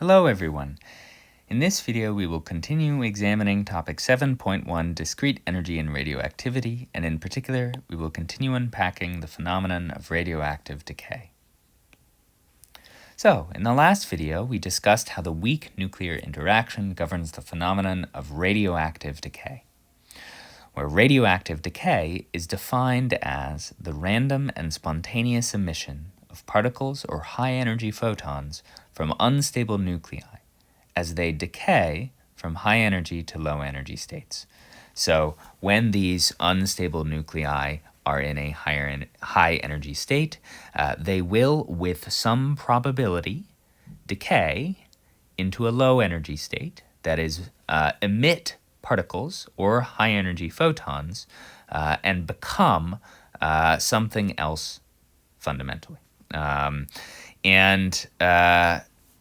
Hello everyone. In this video we will continue examining topic 7.1 discrete energy and radioactivity, and in particular we will continue unpacking the phenomenon of radioactive decay. So, in the last video we discussed how the weak nuclear interaction governs the phenomenon of radioactive decay, where radioactive decay is defined as the random and spontaneous emission of particles or high-energy photons from unstable nuclei as they decay from high-energy to low-energy states. So when these unstable nuclei are in a high-energy state, they will, with some probability, decay into a low-energy state, that is, emit particles or high-energy photons and become something else fundamentally.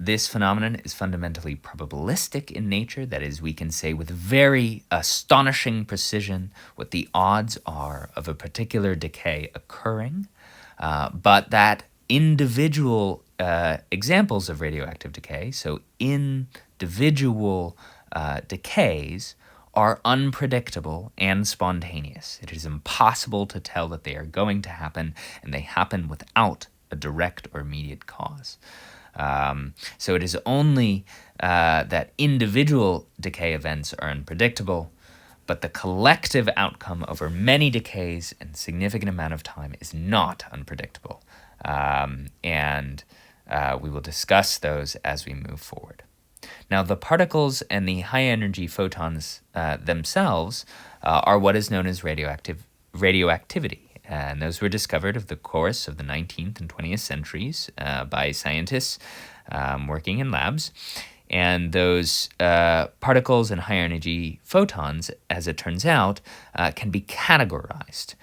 This phenomenon is fundamentally probabilistic in nature. That is, we can say with very astonishing precision what the odds are of a particular decay occurring, but that individual examples of radioactive decay, so individual decays, are unpredictable and spontaneous. It is impossible to tell that they are going to happen, and they happen without a direct or immediate cause. So it is only that individual decay events are unpredictable, but the collective outcome over many decays and significant amount of time is not unpredictable. We will discuss those as we move forward. Now, the particles and the high-energy photons themselves are what is known as radioactivity. And those were discovered over the course of the 19th and 20th centuries by scientists working in labs. And those particles and high-energy photons, as it turns out, can be categorized.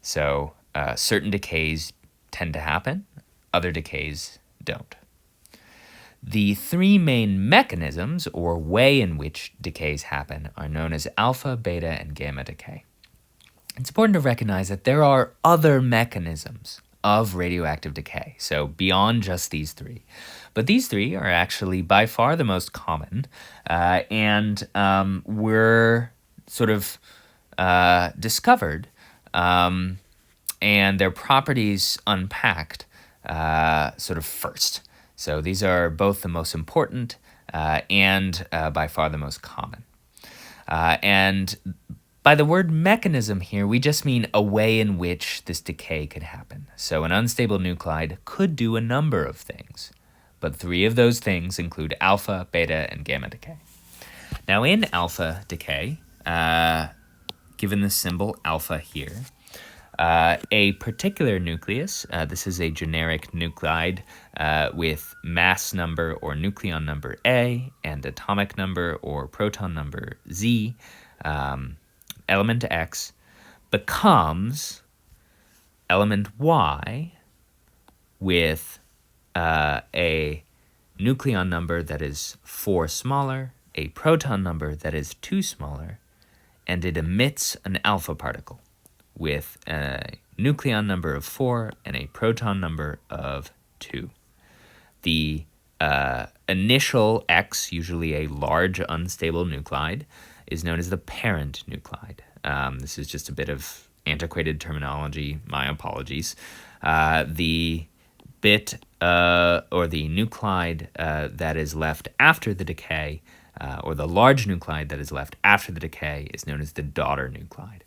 Certain decays tend to happen, other decays don't. The three main mechanisms, or way in which decays happen, are known as alpha, beta, and gamma decay. It's important to recognize that there are other mechanisms of radioactive decay, so beyond just these three. But these three are actually by far the most common, and were sort of discovered and their properties unpacked sort of first. So these are both the most important and by far the most common. And by the word mechanism here, we just mean a way in which this decay could happen. So an unstable nuclide could do a number of things, but three of those things include alpha, beta, and gamma decay. Now in alpha decay, given the symbol alpha here, a particular nucleus, this is a generic nuclide with mass number or nucleon number A and atomic number or proton number Z, element X, becomes element Y with a nucleon number that is 4 smaller, a proton number that is 2 smaller, and it emits an alpha particle with a nucleon number of 4 and a proton number of 2. The initial X, usually a large unstable nuclide, is known as the parent nuclide. This is just a bit of antiquated terminology, my apologies. The bit or the nuclide that is left after the decay, or the large nuclide that is left after the decay, is known as the daughter nuclide.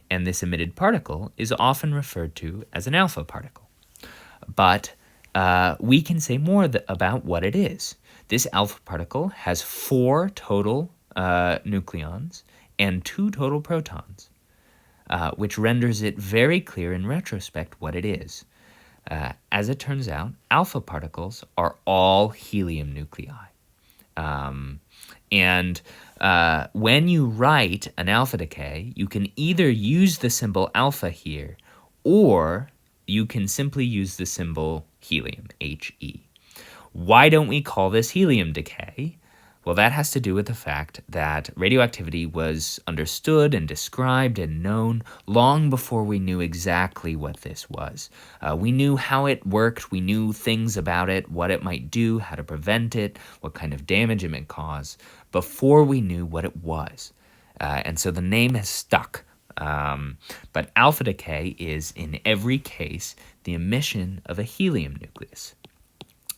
And this emitted particle is often referred to as an alpha particle. But we can say more about what it is. This alpha particle has 4 total nucleons and 2 total protons, which renders it very clear in retrospect what it is. As it turns out, alpha particles are all helium nuclei. When you write an alpha decay, you can either use the symbol alpha here, or you can simply use the symbol helium, He. Why don't we call this helium decay? Well, that has to do with the fact that radioactivity was understood and described and known long before we knew exactly what this was. We knew how it worked, we knew things about it, what it might do, how to prevent it, what kind of damage it might cause, before we knew what it was. And so the name has stuck. But alpha decay is, in every case, the emission of a helium nucleus.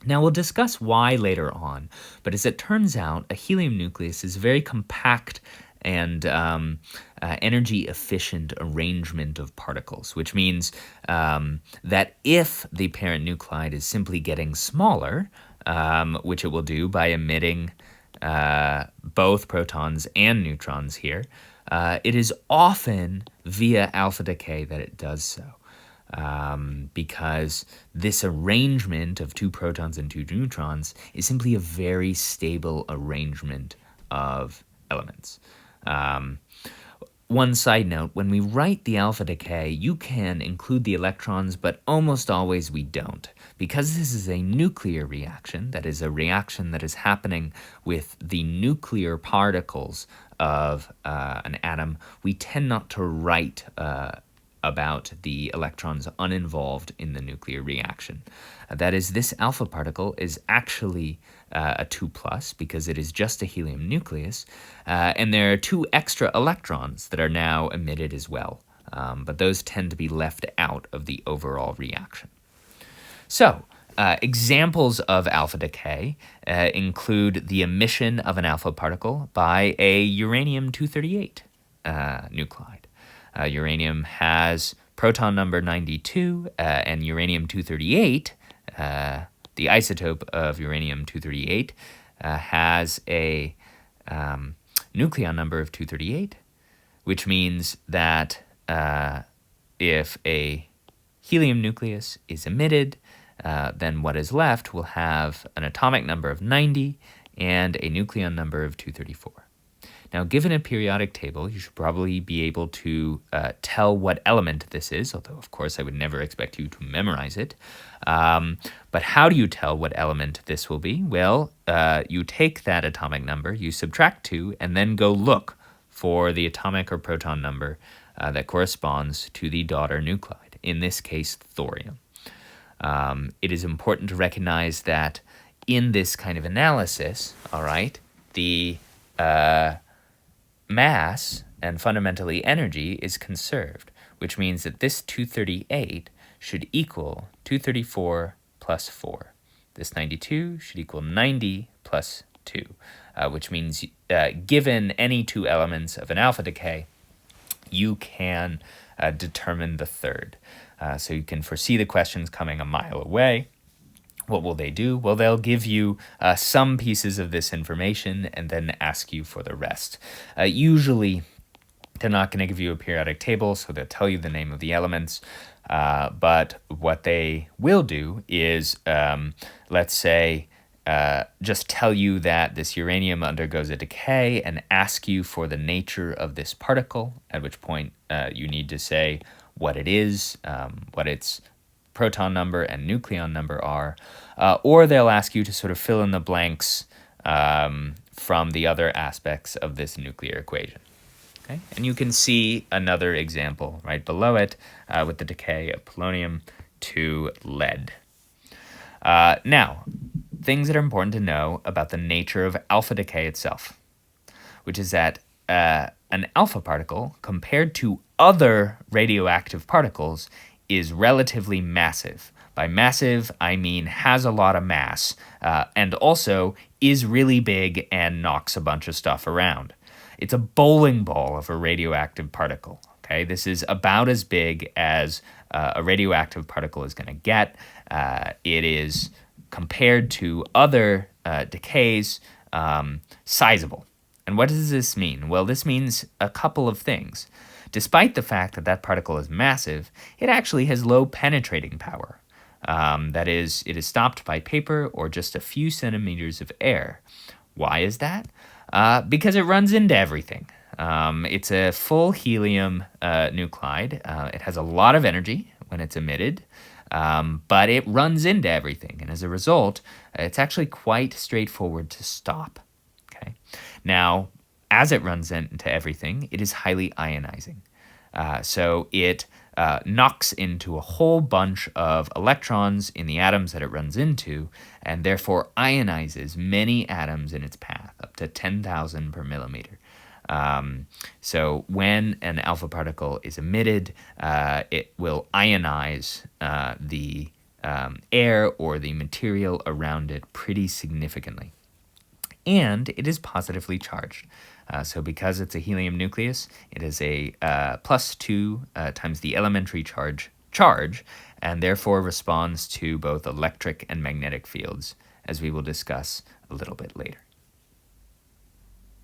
Now, we'll discuss why later on, but as it turns out, a helium nucleus is a very compact and energy-efficient arrangement of particles, which means that if the parent nuclide is simply getting smaller, which it will do by emitting both protons and neutrons here, it is often via alpha decay that it does so. Because this arrangement of 2 protons and 2 neutrons is simply a very stable arrangement of elements. One side note, when we write the alpha decay, you can include the electrons, but almost always we don't. Because this is a nuclear reaction, that is a reaction that is happening with the nuclear particles of an atom, we tend not to write about the electrons uninvolved in the nuclear reaction. That is, this alpha particle is actually a 2+ because it is just a helium nucleus, and there are 2 extra electrons that are now emitted as well, but those tend to be left out of the overall reaction. So, examples of alpha decay include the emission of an alpha particle by a uranium-238 nuclide. Uranium has proton number 92, and uranium-238, the isotope of uranium-238, has a nucleon number of 238, which means that if a helium nucleus is emitted, then what is left will have an atomic number of 90 and a nucleon number of 234. Now, given a periodic table, you should probably be able to tell what element this is, although, of course, I would never expect you to memorize it. But how do you tell what element this will be? Well, you take that atomic number, you subtract 2, and then go look for the atomic or proton number that corresponds to the daughter nuclide, in this case, thorium. It is important to recognize that in this kind of analysis, all right, the mass and fundamentally energy is conserved, which means that this 238 should equal 234 plus 4. This 92 should equal 90 plus 2, which means given any 2 elements of an alpha decay, you can determine the third. So you can foresee the questions coming a mile away. What will they do? Well, they'll give you some pieces of this information and then ask you for the rest. Usually, they're not going to give you a periodic table, so they'll tell you the name of the elements. But what they will do is, let's say, just tell you that this uranium undergoes a decay and ask you for the nature of this particle, at which point you need to say what it is, what its proton number and nucleon number are, or they'll ask you to sort of fill in the blanks from the other aspects of this nuclear equation. Okay? And you can see another example right below it with the decay of polonium to lead. Now, things that are important to know about the nature of alpha decay itself, which is that an alpha particle, compared to other radioactive particles, is relatively massive. By massive, I mean has a lot of mass, and also is really big and knocks a bunch of stuff around. It's a bowling ball of a radioactive particle. Okay, this is about as big as a radioactive particle is going to get. It is, compared to other decays, sizable. And what does this mean? Well, this means a couple of things. Despite the fact that that particle is massive, it actually has low penetrating power. That is, it is stopped by paper or just a few centimeters of air. Why is that? Because it runs into everything. It's a full helium nuclide. It has a lot of energy when it's emitted, but it runs into everything. And as a result, it's actually quite straightforward to stop. Okay? Now, as it runs into everything, it is highly ionizing. So it knocks into a whole bunch of electrons in the atoms that it runs into, and therefore ionizes many atoms in its path, up to 10,000 per millimeter. So when an alpha particle is emitted, it will ionize the air or the material around it pretty significantly. And it is positively charged. So because it's a helium nucleus, it is a +2 times the elementary charge, and therefore responds to both electric and magnetic fields, as we will discuss a little bit later.